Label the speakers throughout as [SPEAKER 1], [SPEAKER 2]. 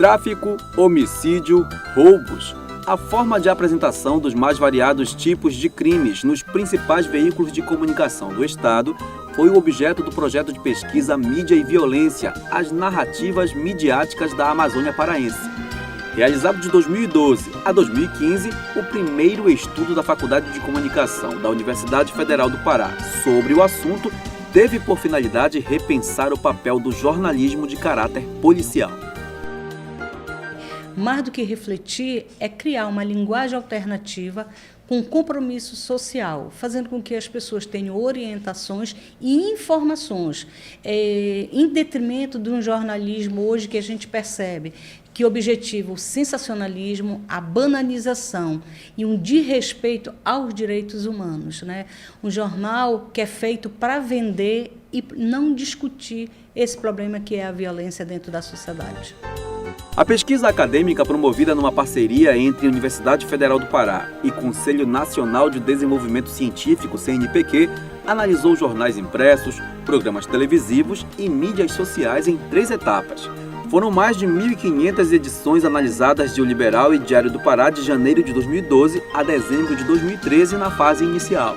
[SPEAKER 1] Tráfico, homicídio, roubos. A forma de apresentação dos mais variados tipos de crimes nos principais veículos de comunicação do Estado foi o objeto do projeto de pesquisa Mídia e Violência, as narrativas midiáticas da Amazônia Paraense. Realizado de 2012 a 2015, o primeiro estudo da Faculdade de Comunicação da Universidade Federal do Pará sobre o assunto teve por finalidade repensar o papel do jornalismo de caráter policial.
[SPEAKER 2] Mais do que refletir, é criar uma linguagem alternativa com compromisso social, fazendo com que as pessoas tenham orientações e informações, em detrimento de um jornalismo hoje que a gente percebe que objetiva o sensacionalismo, a banalização e um desrespeito aos direitos humanos, né? Um jornal que é feito para vender e não discutir esse problema que é a violência dentro da sociedade.
[SPEAKER 1] A pesquisa acadêmica promovida numa parceria entre a Universidade Federal do Pará e Conselho Nacional de Desenvolvimento Científico, CNPq, analisou jornais impressos, programas televisivos e mídias sociais em 3 etapas. Foram mais de 1.500 edições analisadas de O Liberal e Diário do Pará de janeiro de 2012 a dezembro de 2013 na fase inicial.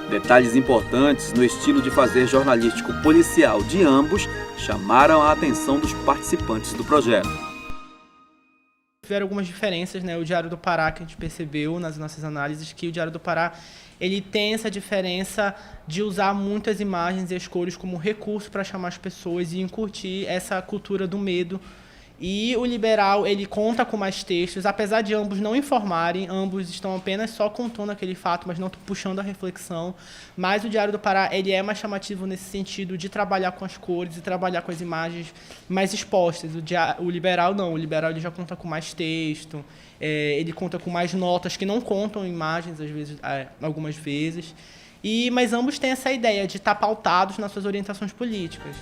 [SPEAKER 1] Detalhes importantes no estilo de fazer jornalístico policial de ambos chamaram a atenção dos participantes do projeto.
[SPEAKER 3] Tiveram algumas diferenças, né? O Diário do Pará, que a gente percebeu nas nossas análises, que o Diário do Pará ele tem essa diferença de usar muitas imagens e as cores como recurso para chamar as pessoas e incutir essa cultura do medo. E o Liberal, ele conta com mais textos, apesar de ambos não informarem, ambos estão apenas só contando aquele fato, mas não puxando a reflexão. Mas o Diário do Pará, ele é mais chamativo nesse sentido de trabalhar com as cores e trabalhar com as imagens mais expostas. O Liberal não, o Liberal ele já conta com mais texto, ele conta com mais notas que não contam imagens, às vezes, algumas vezes. Mas ambos têm essa ideia de estar pautados nas suas orientações políticas.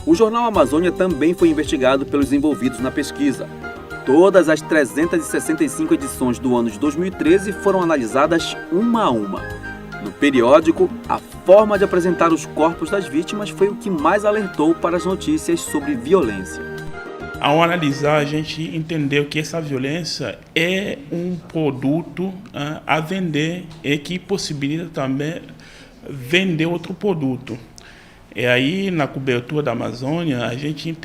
[SPEAKER 1] O jornal Amazônia também foi investigado pelos envolvidos na pesquisa. Todas as 365 edições do ano de 2013 foram analisadas uma a uma. No periódico, a forma de apresentar os corpos das vítimas foi o que mais alertou para as notícias sobre violência.
[SPEAKER 4] Ao analisar, a gente entendeu que essa violência é um produto a vender e que possibilita também vender outro produto. E aí, na cobertura da Amazônia, a gente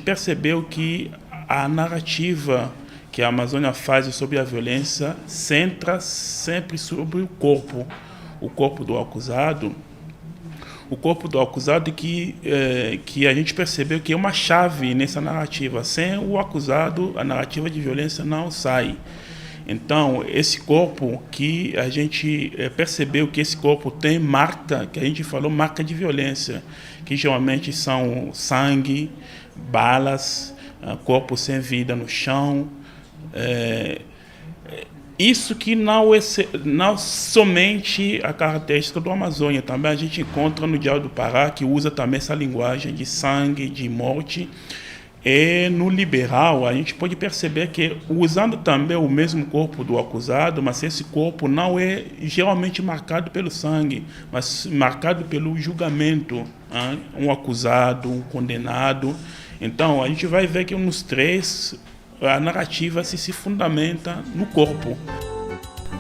[SPEAKER 4] percebeu que a narrativa que a Amazônia faz sobre a violência centra sempre sobre o corpo do acusado. O corpo do acusado que a gente percebeu que é uma chave nessa narrativa. Sem o acusado, a narrativa de violência não sai. Então, esse corpo que a gente percebeu que esse corpo tem marca, que a gente falou marca de violência, que geralmente são sangue, balas, corpo sem vida no chão. Isso que não somente a característica do Amazônia, também a gente encontra no Diário do Pará, que usa também essa linguagem de sangue, de morte. E no Liberal, a gente pode perceber que, usando também o mesmo corpo do acusado, mas esse corpo não é geralmente marcado pelo sangue, mas marcado pelo julgamento, um acusado, um condenado. Então, a gente vai ver que nos 3, a narrativa se fundamenta no corpo.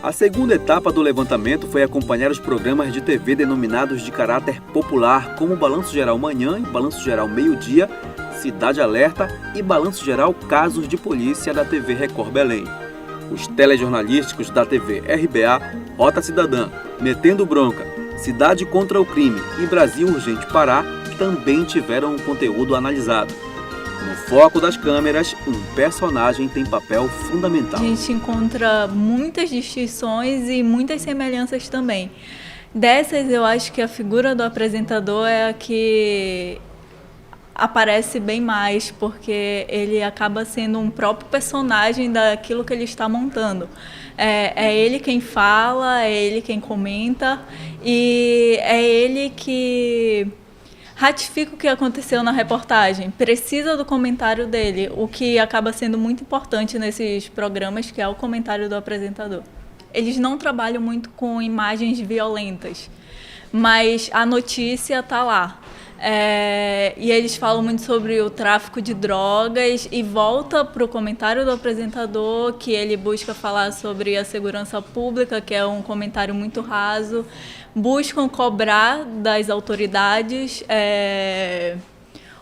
[SPEAKER 1] A segunda etapa do levantamento foi acompanhar os programas de TV denominados de caráter popular, como Balanço Geral Manhã e Balanço Geral Meio-Dia, Cidade Alerta e Balanço Geral Casos de Polícia da TV Record Belém. Os telejornalísticos da TV RBA, Rota Cidadã, Metendo Bronca, Cidade contra o Crime e Brasil Urgente Pará também tiveram um conteúdo analisado. No foco das câmeras, um personagem tem papel fundamental.
[SPEAKER 5] A gente encontra muitas distinções e muitas semelhanças também. Dessas, eu acho que a figura do apresentador é a que aparece bem mais, porque ele acaba sendo um próprio personagem daquilo que ele está montando. É ele quem fala, é ele quem comenta e é ele que ratifica o que aconteceu na reportagem, precisa do comentário dele, o que acaba sendo muito importante nesses programas, que é o comentário do apresentador. Eles não trabalham muito com imagens violentas, mas a notícia está lá. E eles falam muito sobre o tráfico de drogas e volta para o comentário do apresentador, que ele busca falar sobre a segurança pública, que é um comentário muito raso. Buscam cobrar das autoridades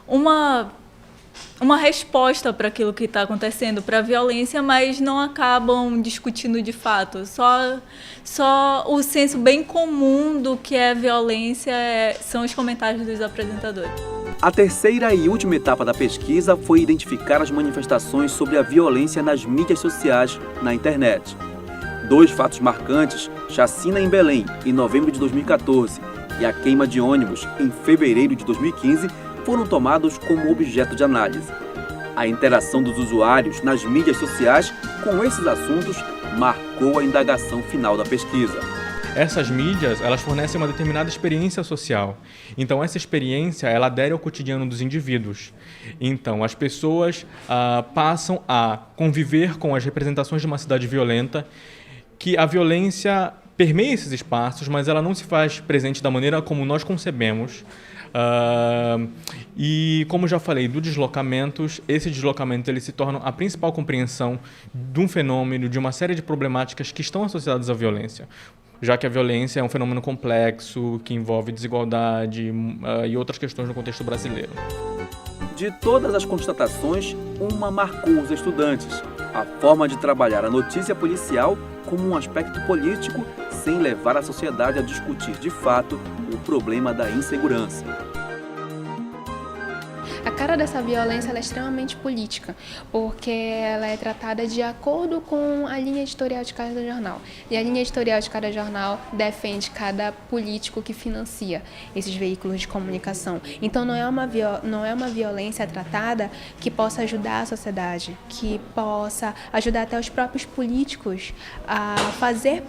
[SPEAKER 5] uma resposta para aquilo que está acontecendo, para a violência, mas não acabam discutindo de fato. Só o senso bem comum do que é violência são os comentários dos apresentadores.
[SPEAKER 1] A terceira e última etapa da pesquisa foi identificar as manifestações sobre a violência nas mídias sociais na internet. 2 fatos marcantes, chacina em Belém, em novembro de 2014, e a queima de ônibus, em fevereiro de 2015, foram tomados como objeto de análise. A interação dos usuários nas mídias sociais com esses assuntos marcou a indagação final da pesquisa.
[SPEAKER 6] Essas mídias, elas fornecem uma determinada experiência social. Então, essa experiência, ela adere ao cotidiano dos indivíduos. Então, as pessoas passam a conviver com as representações de uma cidade violenta, que a violência permeia esses espaços, mas ela não se faz presente da maneira como nós concebemos. E como já falei, esse deslocamento ele se torna a principal compreensão de um fenômeno, de uma série de problemáticas que estão associadas à violência, já que a violência é um fenômeno complexo, que envolve desigualdade e outras questões no contexto brasileiro.
[SPEAKER 1] De todas as constatações, uma marcou os estudantes: a forma de trabalhar a notícia policial como um aspecto político, sem levar a sociedade a discutir de fato o problema da insegurança.
[SPEAKER 7] A cara dessa violência ela é extremamente política, porque ela é tratada de acordo com a linha editorial de cada jornal. E a linha editorial de cada jornal defende cada político que financia esses veículos de comunicação. Então não é uma violência tratada que possa ajudar a sociedade, que possa ajudar até os próprios políticos a fazer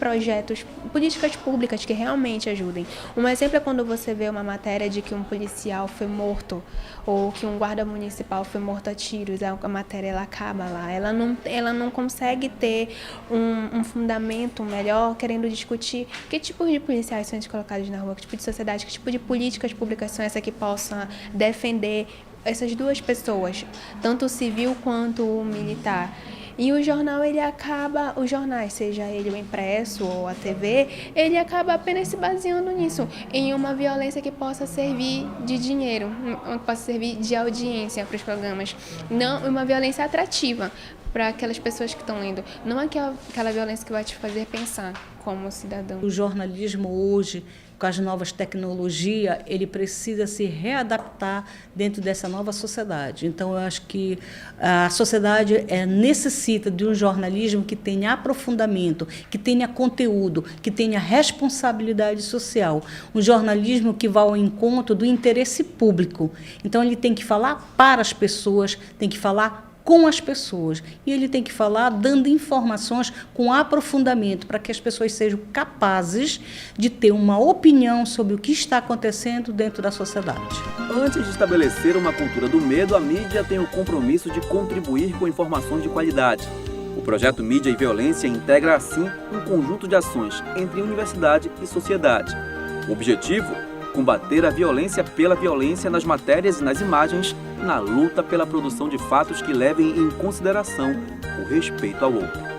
[SPEAKER 7] políticas públicas que realmente ajudem. Um exemplo é quando você vê uma matéria de que um policial foi morto ou que um guarda municipal foi morto a tiros, a matéria ela acaba lá. Ela não consegue ter um fundamento melhor querendo discutir que tipo de policiais são colocados na rua, que tipo de sociedade, que tipo de políticas públicas são essas que possam defender essas duas pessoas, tanto o civil quanto o militar. E o jornal, os jornais, seja ele o impresso ou a TV, ele acaba apenas se baseando nisso, em uma violência que possa servir de dinheiro, que possa servir de audiência para os programas. Não uma violência atrativa para aquelas pessoas que estão lendo, não aquela violência que vai te fazer pensar como cidadão.
[SPEAKER 2] O jornalismo hoje, com as novas tecnologias, ele precisa se readaptar dentro dessa nova sociedade. Então, eu acho que a sociedade necessita de um jornalismo que tenha aprofundamento, que tenha conteúdo, que tenha responsabilidade social. Um jornalismo que vá ao encontro do interesse público. Então, ele tem que falar para as pessoas, tem que falar com as pessoas. E ele tem que falar dando informações com aprofundamento para que as pessoas sejam capazes de ter uma opinião sobre o que está acontecendo dentro da sociedade.
[SPEAKER 1] Antes de estabelecer uma cultura do medo, a mídia tem o compromisso de contribuir com informações de qualidade. O projeto Mídia e Violência integra, assim, um conjunto de ações entre universidade e sociedade. O objetivo: combater a violência pela violência nas matérias e nas imagens, na luta pela produção de fatos que levem em consideração o respeito ao outro.